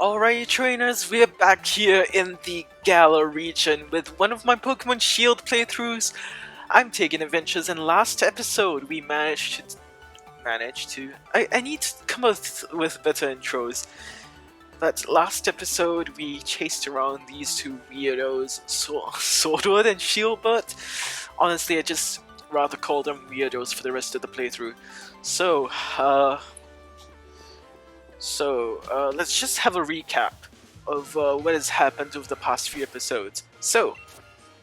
Alright trainers, we're back here in the Galar region with one of my Pokemon Shield playthroughs. I'm TaeganAdventures, and last episode we managed to... I need to come up with better intros. But last episode we chased around these two weirdos, Sordward and Shieldbert. Honestly, I just rather call them weirdos for the rest of the playthrough. So, let's just have a recap of what has happened over the past few episodes. So,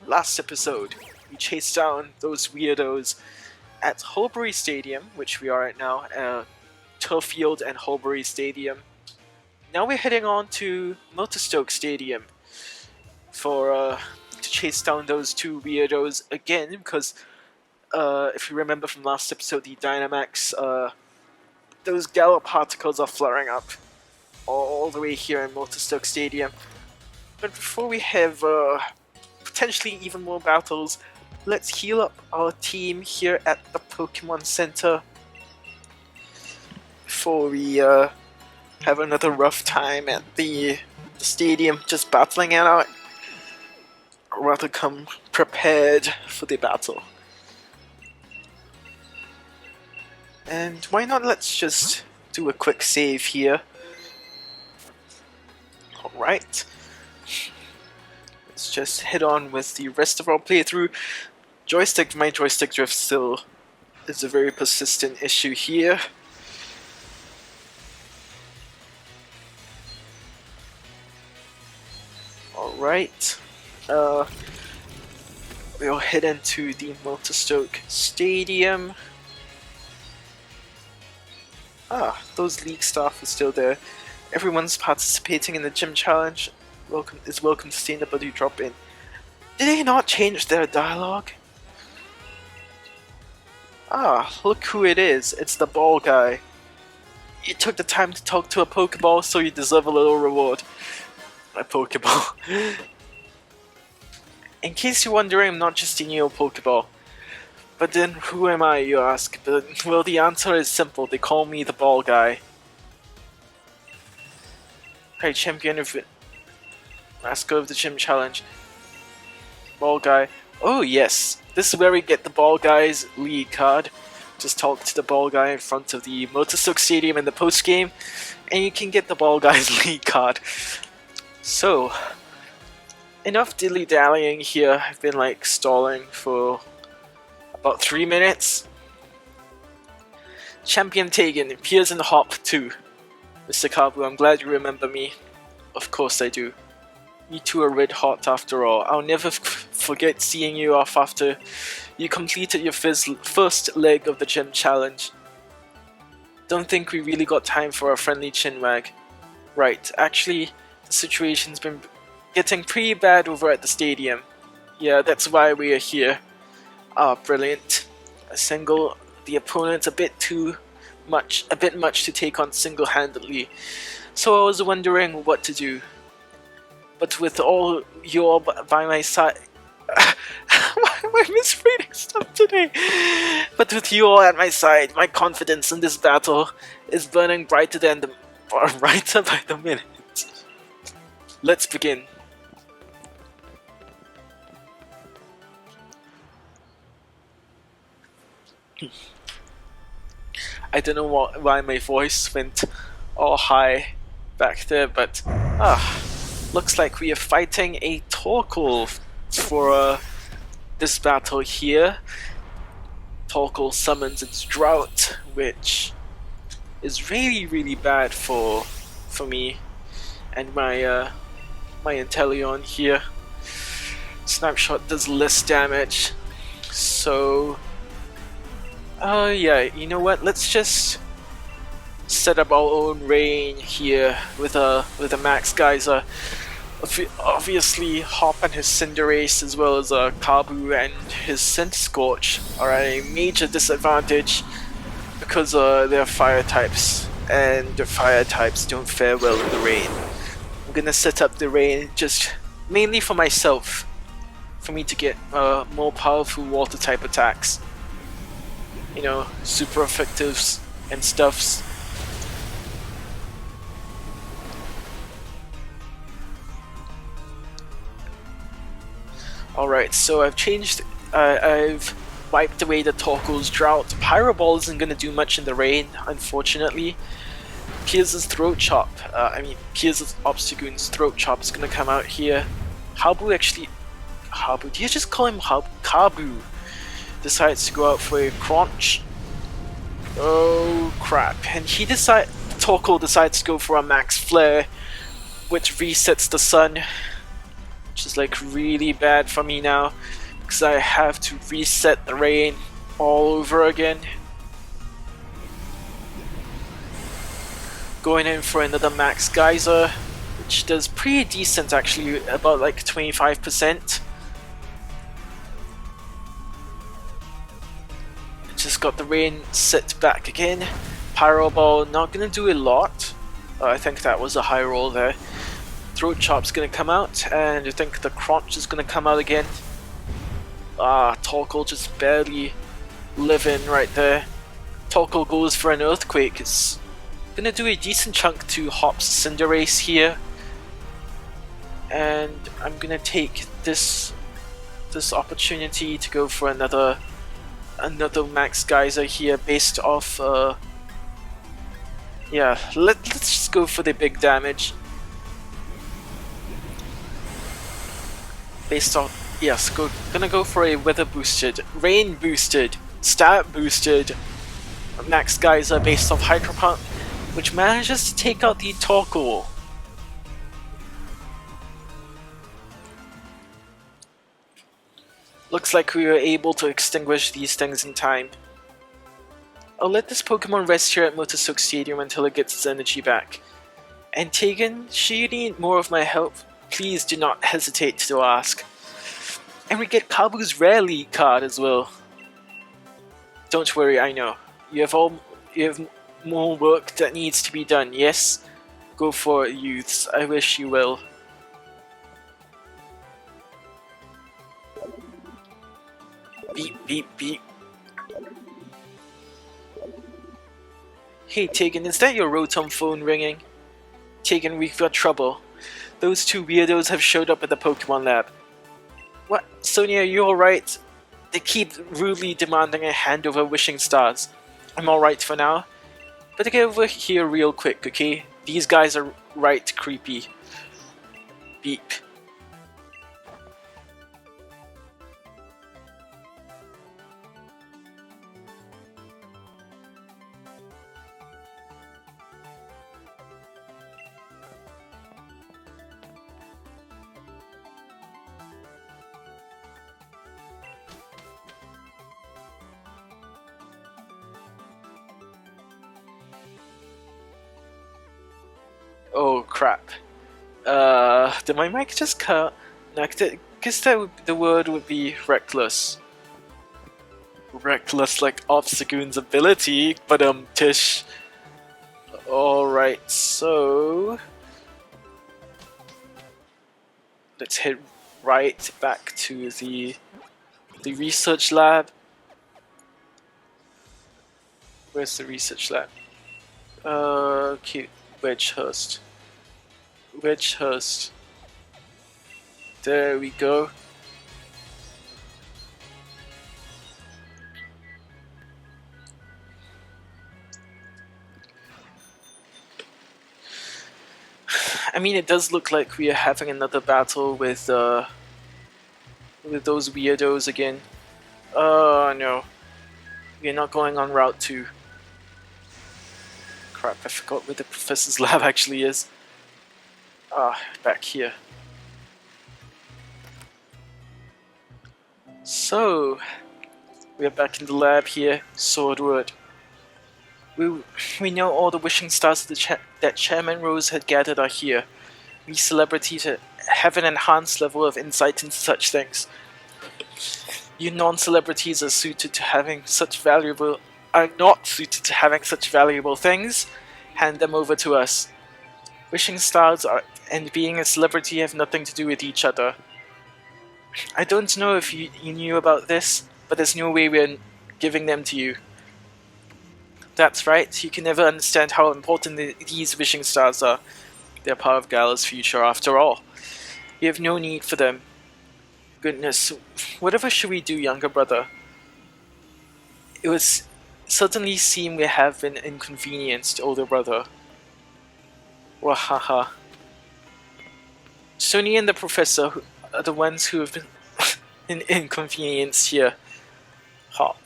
last episode, we chased down those weirdos at Holbury Stadium, which we are at now, Turffield and Holbury Stadium. Now we're heading on to Motorstoke Stadium for to chase down those two weirdos again, because if you remember from last episode, the Dynamax, those Galar particles are flaring up all the way here in Motorstoke Stadium. But before we have potentially even more battles, let's heal up our team here at the Pokemon Center before we have another rough time at the stadium just battling it out. I'd rather come prepared for the battle. And why not, let's just do a quick save here. Alright. Let's just head on with the rest of our playthrough. My joystick drift still is a very persistent issue here. Alright. We'll head into the Motorstoke Stadium. Ah, those league staff are still there. Everyone's participating in the gym challenge. Is welcome to stay in the buddy drop in. Did they not change their dialogue? Ah, look who it is. It's the ball guy. You took the time to talk to a Pokeball, so you deserve a little reward. A Pokeball. In case you're wondering, I'm not just a new Pokeball. But then, who am I, you ask? But, well, the answer is simple. They call me the ball guy. Hey, champion of it. Master of the gym challenge. Ball guy. Oh, yes. This is where we get the ball guy's league card. Just talk to the ball guy in front of the Motorstoke Stadium in the post game, and you can get the ball guy's league card. So, enough dilly-dallying here. I've been, like, stalling for about 3 minutes. Champion Taegan appears in the Hop 2. Mr. Kabu, I'm glad you remember me. Of course I do. You two are red hot after all. I'll never forget seeing you off after you completed your first leg of the gym challenge. Don't think we really got time for a friendly chinwag. Right, actually, the situation's been getting pretty bad over at the stadium. Yeah, that's why we are here. Ah, brilliant. The opponent's a bit much to take on single-handedly. So I was wondering what to do. But with all you all by my side... Why am I misreading stuff today? But with you all at my side, my confidence in this battle is burning brighter by the minute. Let's begin. I don't know why my voice went all high back there, but looks like we are fighting a Torkoal for this battle here. Torkoal summons its Drought, which is really bad for me and my Inteleon here. Snapshot does less damage, so yeah, you know what? Let's just set up our own rain here with a Max Geyser. Obviously, Hop and his Cinderace, as well as Kabu and his Scent Scorch, are at a major disadvantage because they're fire types, and the fire types don't fare well in the rain. I'm gonna set up the rain just mainly for myself, for me to get more powerful water type attacks. You know, super effectives and stuffs. Alright, so I've wiped away the Torkoal's drought. Pyro Ball isn't going to do much in the rain, unfortunately. Piers' Throat Chop, Piers' Obstagoon's Throat Chop is going to come out here. Habu, do you just call him Kabu? Decides to go out for a Crunch. Oh crap, and Torkoal decides to go for a Max Flare, which resets the sun, which is like really bad for me now, because I have to reset the rain all over again. Going in for another Max Geyser, which does pretty decent actually, about like 25%. Just got the rain set back again. Pyro Ball not gonna do a lot. I think that was a high roll there. Throat Chop's gonna come out, and I think the Crunch is gonna come out again. Torkoal just barely living right there. Torkoal goes for an Earthquake. It's gonna do a decent chunk to Hop's Cinderace here, and I'm gonna take this opportunity to go for another Max Geyser here based off. Yeah, let's just go for the big damage. Based on, yes, gonna go for a weather boosted, rain boosted, stat boosted Max Geyser based off Hydro Pump, which manages to take out the Torkoal. Looks like we were able to extinguish these things in time. I'll let this Pokemon rest here at Motorsoak Stadium until it gets its energy back. And Taegan, should you need more of my help, please do not hesitate to ask. And we get Kabu's Rare League card as well. Don't worry, I know. You have more work that needs to be done, yes? Go for it, youths. I wish you well. Beep, beep, beep. Hey Taegan, is that your Rotom phone ringing? Taegan, we've got trouble. Those two weirdos have showed up at the Pokemon Lab. What? Sonia, are you alright? They keep rudely demanding a hand over Wishing Stars. I'm alright for now. But get over here real quick, okay? These guys are right creepy. Beep. Oh crap. Did my mic just cut? No, I guess the word would be reckless. Reckless like Obstagoon's ability, but Tish. Alright, so let's head right back to the research lab. Where's the research lab? Okay, Wedgehurst. There we go. I mean, it does look like we are having another battle with those weirdos again. Oh no. We're not going on Route 2. Crap, I forgot where the professor's lab actually is. Back here. So, we are back in the lab here, Sordward. We know all the wishing stars that Chairman Rose had gathered are here. We celebrities have an enhanced level of insight into such things. You non-celebrities are not suited to having such valuable things. Hand them over to us. Wishing stars and being a celebrity have nothing to do with each other. I don't know if you knew about this, but there's no way we're giving them to you. That's right, you can never understand how important these wishing stars are. They're part of Galar's future after all. You have no need for them. Goodness, whatever should we do, younger brother? It was certainly seem we have been inconvenienced, older brother. Wahaha. Sony and the professor are the ones who have been inconvenienced here. Hop.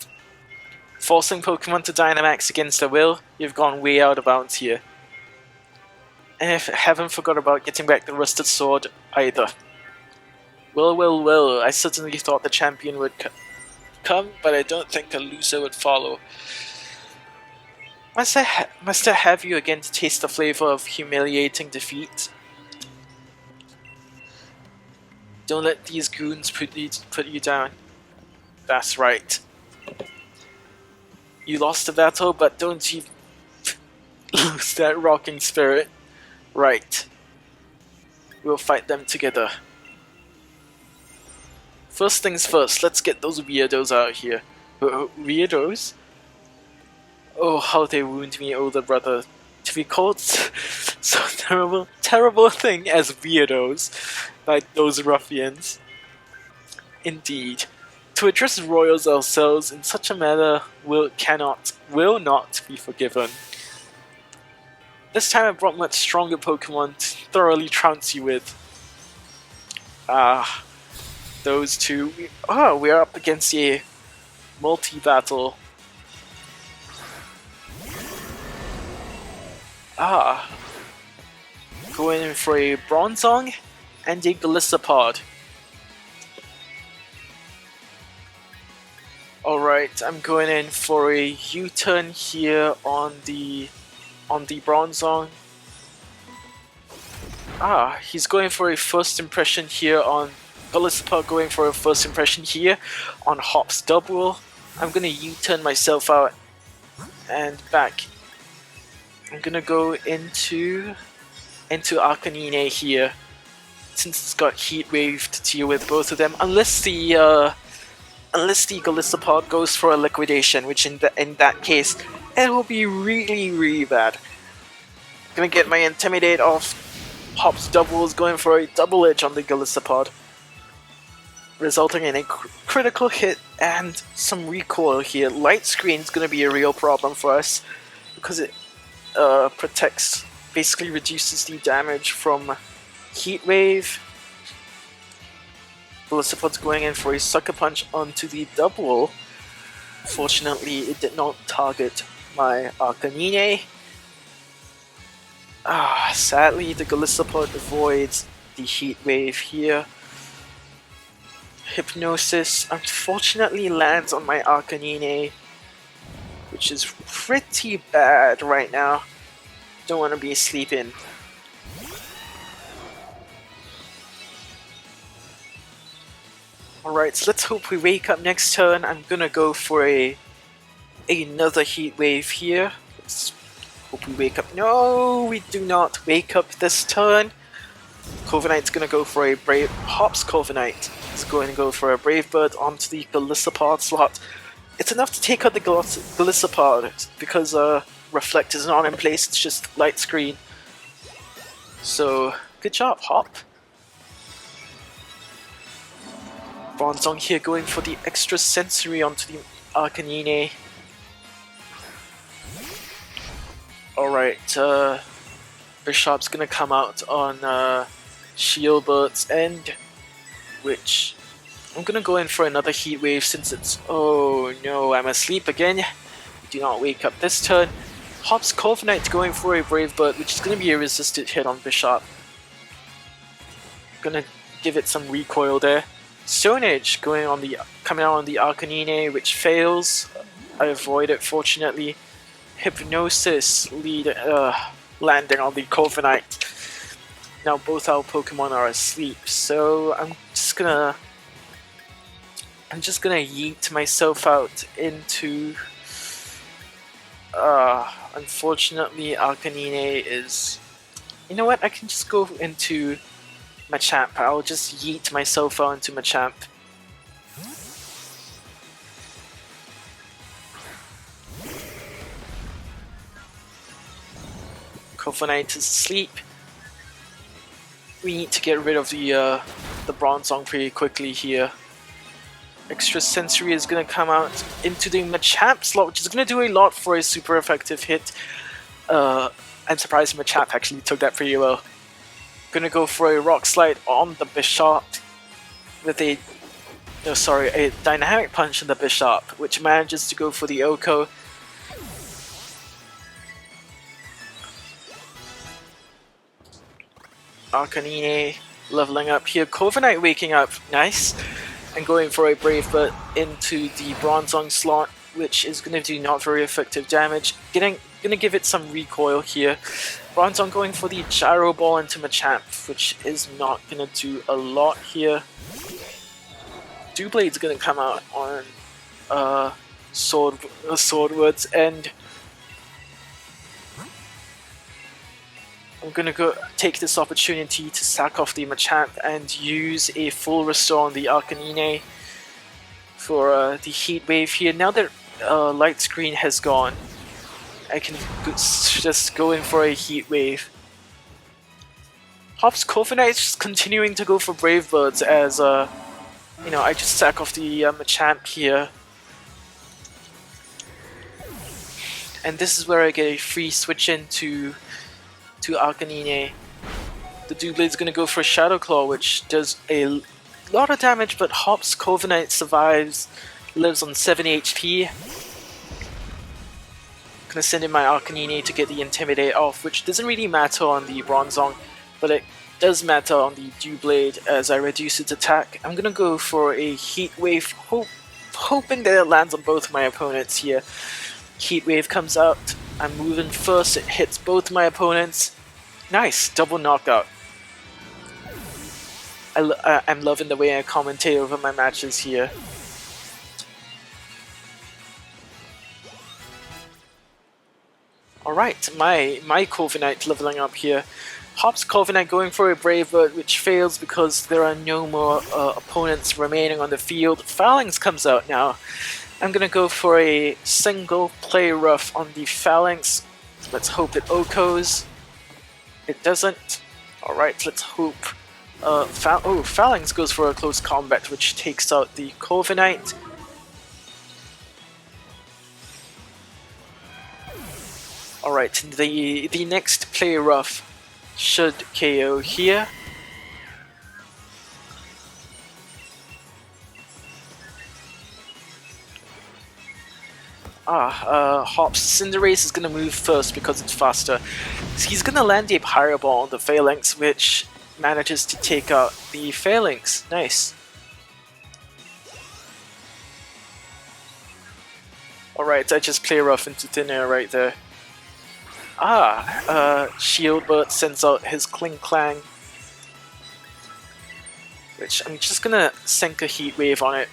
Forcing Pokemon to Dynamax against their will, you've gone way out of bounds here. And I haven't forgot about getting back the rusted sword either. Well, I certainly thought the champion would come, but I don't think a loser would follow. Must I have you again to taste the flavor of humiliating defeat? Don't let these goons put you down. That's right. You lost the battle, but don't you lose that rocking spirit. Right. We'll fight them together. First things first, let's get those weirdos out here. Weirdos? Oh, how they wound me, older brother. To be called so terrible thing as weirdos by those ruffians. Indeed. To address royals ourselves in such a manner will not be forgiven. This time I brought much stronger Pokemon to thoroughly trounce you with. Those two. We are up against a multi-battle. Going in for a Bronzong and a Golisopod. Alright, I'm going in for a U-turn here on the Bronzong. He's going for a first impression here on Golisopod, going for a first impression here on Hop's double. I'm gonna U-turn myself out and back. I'm gonna go into Arcanine here, since it's got Heat Wave to deal with both of them, unless the Golisopod goes for a liquidation, which in that case it will be really bad. Gonna get my Intimidate off. Hop's double is going for a double edge on the Golisopod, resulting in a critical hit and some recoil here. Light Screen is gonna be a real problem for us because it protects, basically reduces the damage from Heat Wave. Golisopod's going in for a Sucker Punch onto the double. Fortunately, it did not target my Arcanine. Sadly, the Golisopod avoids the Heat Wave here. Hypnosis unfortunately lands on my Arcanine, which is pretty bad right now. Don't want to be sleeping. Alright, so let's hope we wake up next turn. I'm gonna go for another Heat Wave here. Let's hope we wake up. No, we do not wake up this turn. Corviknight's gonna go for a Brave. Hop's Corviknight is going to go for a Brave Bird onto the Golisopod slot. It's enough to take out the Golisopod because Reflect is not in place, it's just Light Screen. So, good job, Hop. Bronzong here going for the extra sensory onto the Arcanine. Alright, Bishop's gonna come out on Shieldbert's end, which I'm gonna go in for another Heat Wave since it's... Oh no, I'm asleep again. Do not wake up this turn. Hop's Corviknight going for a Brave Bird, which is gonna be a resisted hit on Bishop. Gonna give it some recoil there. Stone Edge coming out on the Arcanine, which fails. I avoid it fortunately. Hypnosis landing on the Corviknight. Now both our Pokemon are asleep, so I'm just gonna yeet myself out into. Unfortunately, Arcanine is. You know what? I can just go into Machamp. I'll just yeet myself out into Machamp. Corviknight is asleep. We need to get rid of the the Bronzong pretty quickly here. Extra Sensory is going to come out into the Machamp slot, which is going to do a lot for a super effective hit. I'm surprised Machamp actually took that pretty well. Gonna go for a Rock Slide on the Bishop with a Dynamic Punch on the Bishop, which manages to go for the Oko. Arcanine leveling up here. Corviknight waking up, nice. And going for a Brave Bird into the Bronzong slot, which is going to do not very effective damage. Gonna give it some recoil here. Bronzong going for the Gyro Ball into Machamp, which is not going to do a lot here. Doublade's going to come out on Sordward's end. I'm going to go take this opportunity to sack off the Machamp and use a full restore on the Arcanine for the Heat Wave here. Now that Light Screen has gone, I can just go in for a Heat Wave. Hop's Corviknight is just continuing to go for Brave Birds as I just sack off the Machamp here. And this is where I get a free switch in to Arcanine. The Doublade's gonna go for Shadow Claw, which does a lot of damage, but Hop's Corviknight survives, lives on 7 HP. Gonna send in my Arcanine to get the Intimidate off, which doesn't really matter on the Bronzong, but it does matter on the Doublade as I reduce its attack. I'm gonna go for a Heat Wave, hoping that it lands on both my opponents here. Heat Wave comes out, I'm moving first, it hits both my opponents. Nice, double knockout. I'm loving the way I commentate over my matches here. Alright, my Corviknight leveling up here. Hop's Corviknight going for a Brave Bird, which fails because there are no more opponents remaining on the field. Phalanx comes out now. I'm gonna go for a single play rough on the Phalanx. Let's hope it Okos. It doesn't. Alright, let's hope. Phalanx goes for a close combat, which takes out the Corviknight. Alright, the next play rough should KO here. Hop's Cinderace is gonna move first because it's faster. He's gonna land a Pyro Ball on the Phalanx, which manages to take out the Phalanx. Nice. Alright, I just play rough into thin air right there. Shieldbert sends out his Kling Clang, which I'm just gonna sink a Heat Wave on it,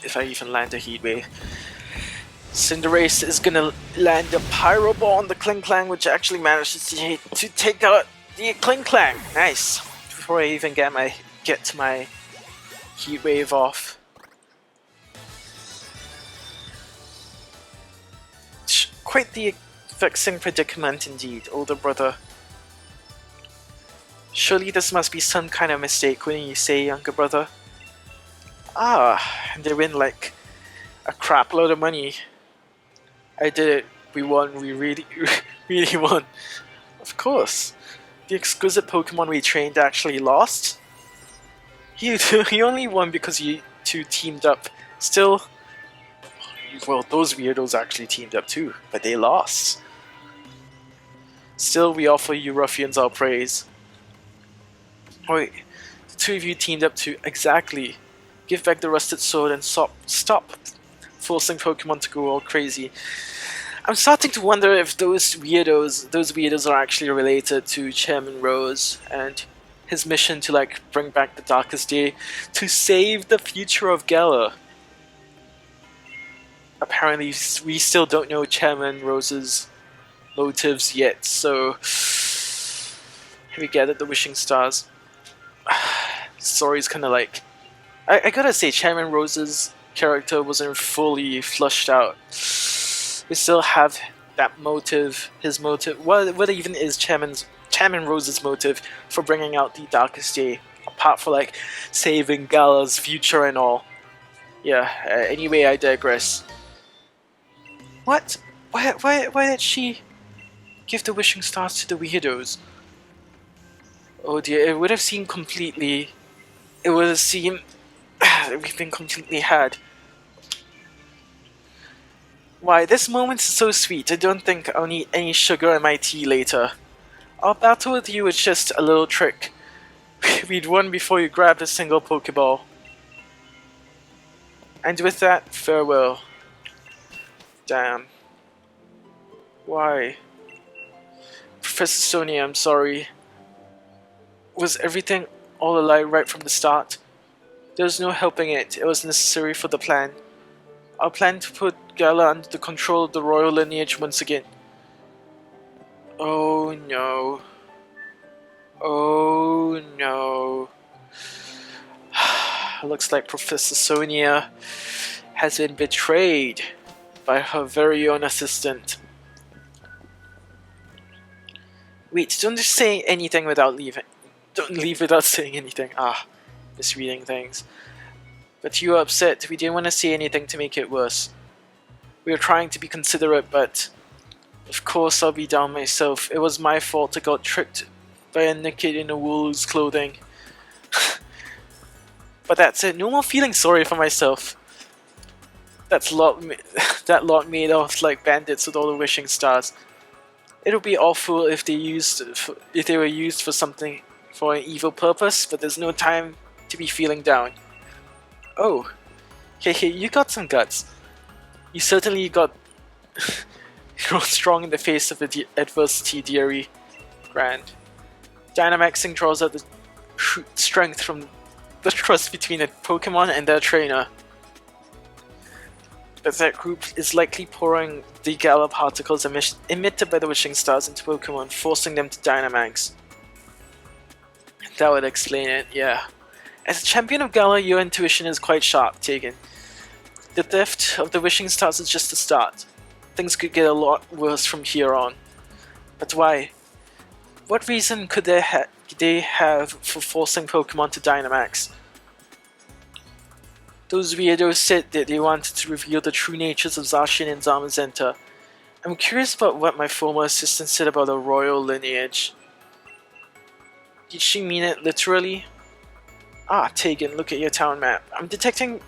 if I even land a Heat Wave. Cinderace is gonna land a Pyro Ball on the Kling Clang, which actually manages to take out the Kling Clang. Nice. Before I even get to my Heat Wave off. Quite the vexing predicament indeed, older brother. Surely this must be some kind of mistake, wouldn't you say, younger brother? And they win like a crap load of money. I did it. We won. We really, really won. Of course. The exquisite Pokemon we trained actually lost. He only won because you two teamed up. Still, well, those weirdos actually teamed up too, but they lost. Still, we offer you ruffians our praise. Wait, the two of you teamed up to exactly give back the rusted sword and stop forcing Pokemon to go all crazy. I'm starting to wonder if those weirdos are actually related to Chairman Rose and his mission to like bring back the Darkest Day to save the future of Galar. Apparently, we still don't know Chairman Rose's motives yet, so have we gathered the wishing stars? The story's kind of like, I gotta say, Chairman Rose's character wasn't fully flushed out. We still have that motive, his motive. What even is Chairman Rose's motive for bringing out the Darkest Day? apart from like saving Galar's future and all. Yeah, anyway, I digress. What? Why did she give the wishing stars to the weirdos? Oh dear, it would have seemed completely... It would have seemed... we've been completely had. Why, this moment is so sweet, I don't think I'll need any sugar in my tea later. Our battle with you is just a little trick. We'd won before you grabbed a single Pokeball. And with that, farewell. Damn. Why? Professor Sonia, I'm sorry. Was everything all a lie right from the start? There was no helping it. It was necessary for the plan. Our plan to put Galar under the control of the royal lineage once again. Oh no. Oh no. Looks like Professor Sonia has been betrayed by her very own assistant. Wait, don't just say anything without leaving. Don't leave without saying anything. Misreading things. But you were upset. We didn't want to say anything to make it worse. We were trying to be considerate, but of course I'll be down myself. It was my fault I got tricked by a naked in a wool's clothing. But that's it. No more feeling sorry for myself. That lot made off like bandits with all the wishing stars. It would be awful if they were used for something, for an evil purpose. But there's no time to be feeling down. Oh, hey, you got some guts. You certainly got grown strong in the face of adversity, dearie. Grand. Dynamaxing draws out the strength from the trust between a Pokemon and their trainer. But that group is likely pouring the Galar particles emitted by the wishing stars into Pokemon, forcing them to Dynamax. That would explain it, yeah. As a champion of Galar, your intuition is quite sharp, Taegan. The theft of the wishing stars is just the start. Things could get a lot worse from here on. But why? What reason could they have for forcing Pokemon to Dynamax? Those weirdos said that they wanted to reveal the true natures of Zacian and Zamazenta. I'm curious about what my former assistant said about a royal lineage. Did she mean it literally? Taegan, look at your town map. I'm detecting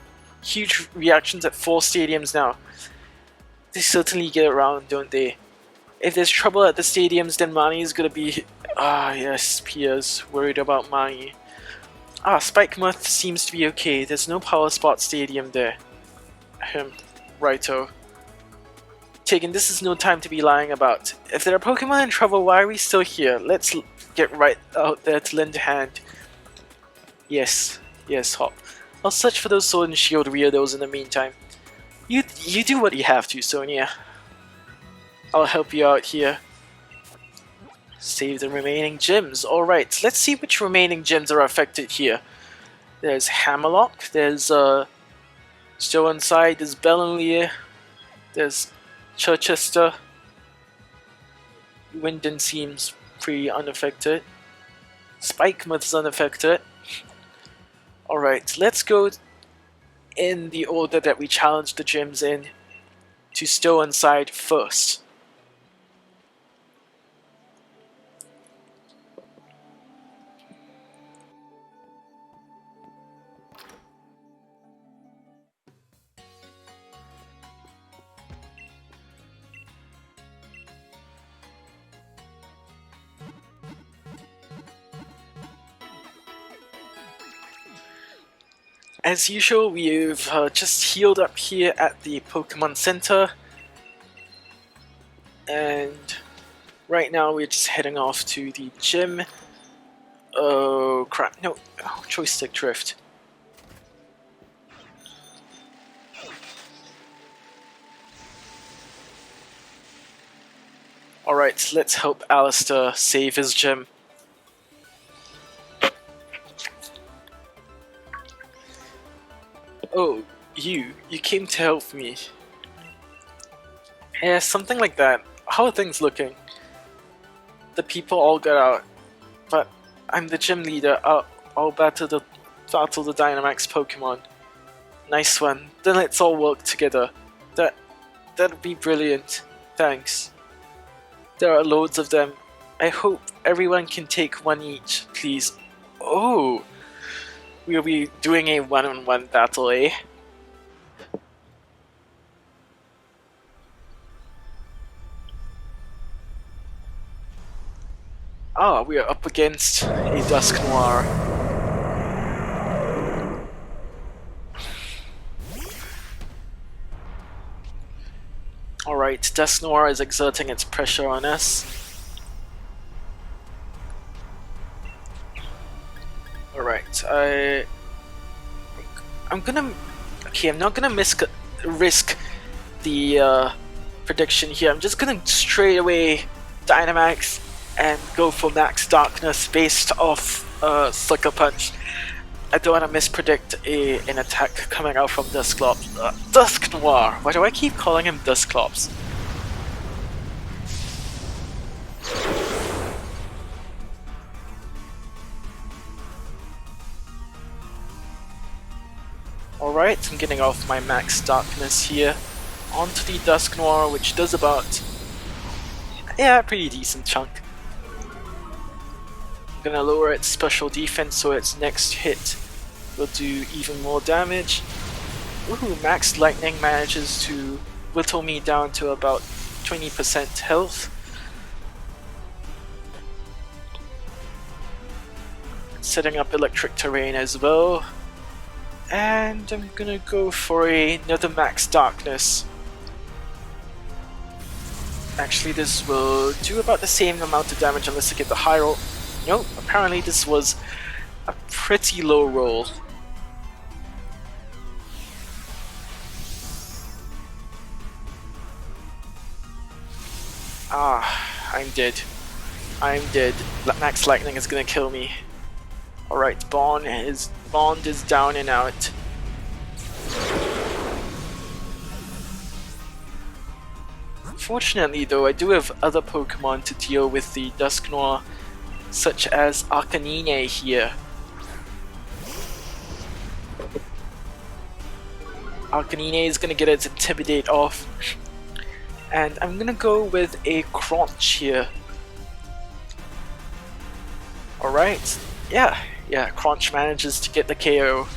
huge reactions at 4 stadiums now. They certainly get around, don't they? If there's trouble at the stadiums, then Mani is gonna be... yes, Pia's worried about Mani. Spikemuth seems to be okay. There's no Power Spot Stadium there. Righto. Taegan, this is no time to be lying about. If there are Pokemon in trouble, why are we still here? Let's get right out there to lend a hand. Yes, Hop. I'll search for those Sword and Shield weirdos in the meantime. You do what you have to, Sonia. I'll help you out here. Save the remaining gyms. Alright, let's see which remaining gyms are affected here. There's Hammerlock, there's Still Inside, there's Bellenlear, there's Chichester. Winden seems pretty unaffected. Spikemuth's unaffected. Alright, let's go in the order that we challenged the gyms in to Still Inside first. As usual, we've just healed up here at the Pokemon Center, and right now we're just heading off to the gym. Oh crap, no, joystick drift. Alright, let's help Alistair save his gym. Oh, you came to help me. Yeah, something like that. How are things looking? The people all got out, but I'm the gym leader. I'll battle the Dynamax Pokemon. Nice one. Then let's all work together. That'd be brilliant. Thanks. There are loads of them. I hope everyone can take one each, please. Oh, we'll be doing a one-on-one battle, eh? Ah, we are up against a Dusknoir. Alright, Dusknoir is exerting its pressure on us. Alright, I'm not gonna risk the prediction here. I'm just gonna straight away Dynamax and go for Max Darkness based off Sucker Punch. I don't want to mispredict an attack coming out from Dusknoir. Dusknoir! Why do I keep calling him Dusknoir? Alright, I'm getting off my Max Darkness here. Onto the Dusknoir, which does about... yeah, pretty decent chunk. I'm gonna lower its special defense so its next hit will do even more damage. Ooh, Max Lightning manages to whittle me down to about 20% health. Setting up Electric Terrain as well. And I'm gonna go for another Max Darkness. Actually, this will do about the same amount of damage unless I get the high roll. Nope, apparently this was a pretty low roll. Ah, I'm dead. I'm dead. Max Lightning is gonna kill me. Alright, Bond is down and out. Fortunately though, I do have other Pokemon to deal with the Dusknoir, such as Arcanine here. Arcanine is gonna get its Intimidate off. And I'm gonna go with a Crunch here. Alright, yeah, Crunch manages to get the KO.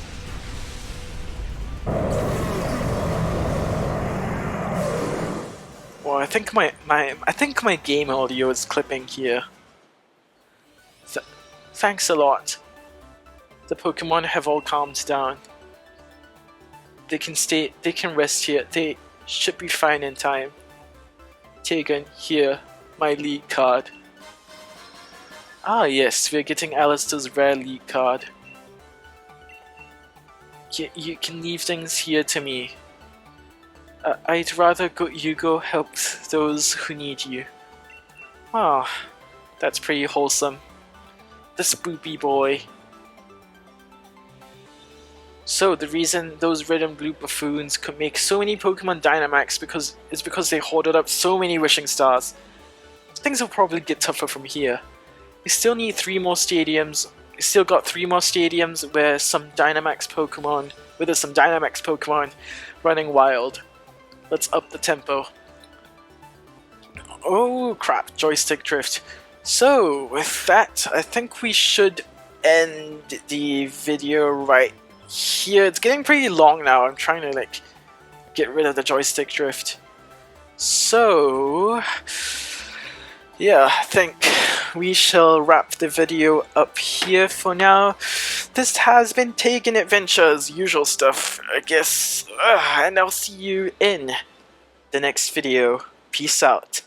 Well, I think my game audio is clipping here. Thanks a lot. The Pokemon have all calmed down. They can rest here. They should be fine in time. Taegan, here, my lead card. Ah yes, we're getting Alistair's rare lead card. You can leave things here to me. I'd rather you go help those who need you. Ah, that's pretty wholesome. The spoopy boy. So the reason those red and blue buffoons could make so many Pokemon Dynamax is because they hoarded up so many wishing stars. Things will probably get tougher from here. We still need 3 more stadiums. We still got 3 more stadiums where there's some Dynamax Pokemon running wild. Let's up the tempo. Oh crap, joystick drift. So with that, I think we should end the video right here. It's getting pretty long now. I'm trying to get rid of the joystick drift. So yeah, I think we shall wrap the video up here for now. This has been TaeganAdventures, usual stuff, I guess. And I'll see you in the next video. Peace out.